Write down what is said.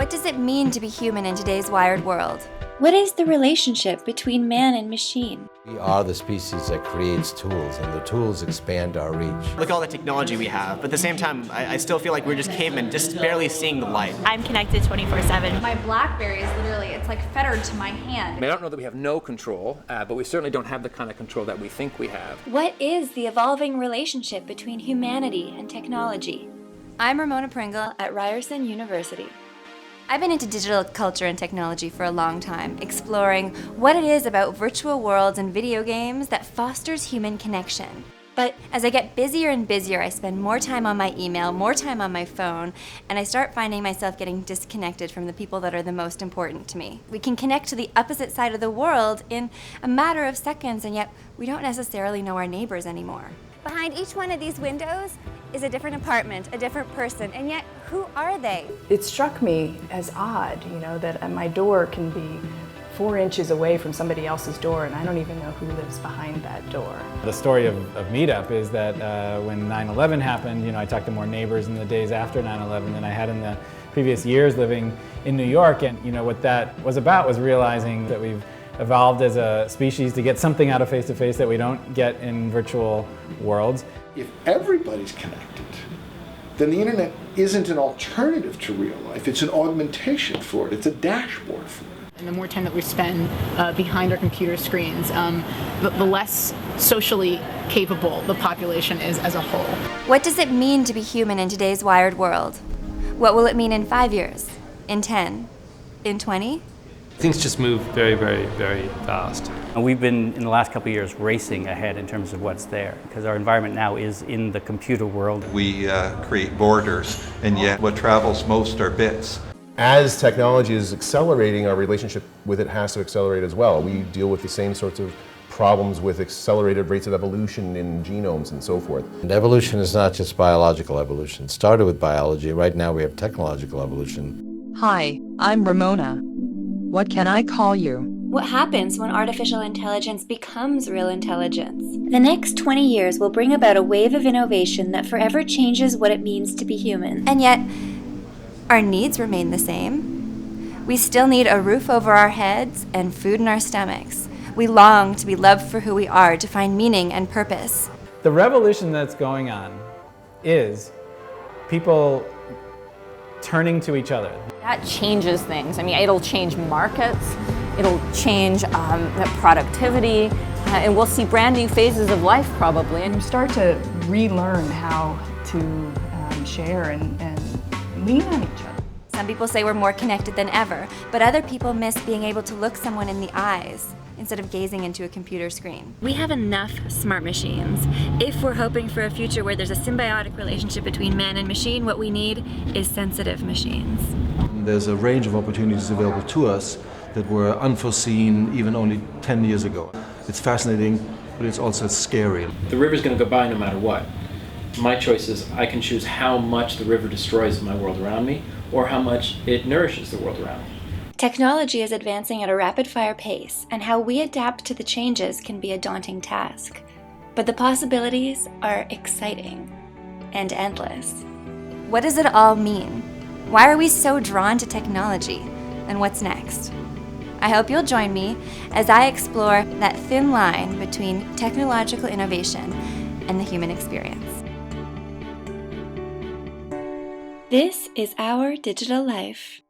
What does it mean to be human in today's wired world? What is the relationship between man and machine? We are the species that creates tools, and the tools expand our reach. Look at all the technology we have, but at the same time, I still feel like we're just cavemen, just barely seeing the light. I'm connected 24/7. My BlackBerry is literally, it's like fettered to my hand. I don't know that we have no control, but we certainly don't have the kind of control that we think we have. What is the evolving relationship between humanity and technology? I'm Ramona Pringle At Ryerson University. I've been into digital culture and technology for a long time, exploring what it is about virtual worlds and video games that fosters human connection. But as I get busier and busier, I spend more time on my email, more time on my phone, and I start finding myself getting disconnected from the people that are the most important to me. We can connect to the opposite side of the world in a matter of seconds, and yet we don't necessarily know our neighbors anymore. Behind each one of these windows is a different apartment, a different person, and yet who are they? It struck me as odd, that my door can be 4 inches away from somebody else's door, and I don't even know who lives behind that door. The story of Meetup is that when 9/11 happened, I talked to more neighbors in the days after 9/11 than I had in the previous years living in New York, and what that was about was realizing that we've evolved as a species to get something out of face-to-face that we don't get in virtual worlds. If everybody's connected, then the internet isn't an alternative to real life, it's an augmentation for it, it's a dashboard for it. And the more time that we spend behind our computer screens, the less socially capable the population is as a whole. What does it mean to be human in today's wired world? What will it mean in 5 years? In 10? In 20? Things just move very, very, very fast. And we've been, in the last couple of years, racing ahead in terms of what's there, because our environment now is in the computer world. We create borders, and yet what travels most are bits. As technology is accelerating, our relationship with it has to accelerate as well. We deal with the same sorts of problems with accelerated rates of evolution in genomes and so forth. And evolution is not just biological evolution. It started with biology. Right now we have technological evolution. Hi, I'm Ramona. What can I call you? What happens when artificial intelligence becomes real intelligence? The next 20 years will bring about a wave of innovation that forever changes what it means to be human. And yet, our needs remain the same. We still need a roof over our heads and food in our stomachs. We long to be loved for who we are, to find meaning and purpose. The revolution that's going on is people turning to each other. That changes things. It'll change markets, it'll change productivity, and we'll see brand new phases of life probably. And you start to relearn how to share and lean on each other. Some people say we're more connected than ever, but other people miss being able to look someone in the eyes instead of gazing into a computer screen. We have enough smart machines. If we're hoping for a future where there's a symbiotic relationship between man and machine, what we need is sensitive machines. There's a range of opportunities available to us that were unforeseen even only 10 years ago. It's fascinating, but it's also scary. The river's going to go by no matter what. My choice is I can choose how much the river destroys my world around me or how much it nourishes the world around me. Technology is advancing at a rapid-fire pace, and how we adapt to the changes can be a daunting task. But the possibilities are exciting and endless. What does it all mean? Why are we so drawn to technology? And what's next? I hope you'll join me as I explore that thin line between technological innovation and the human experience. This is Our Digital Life.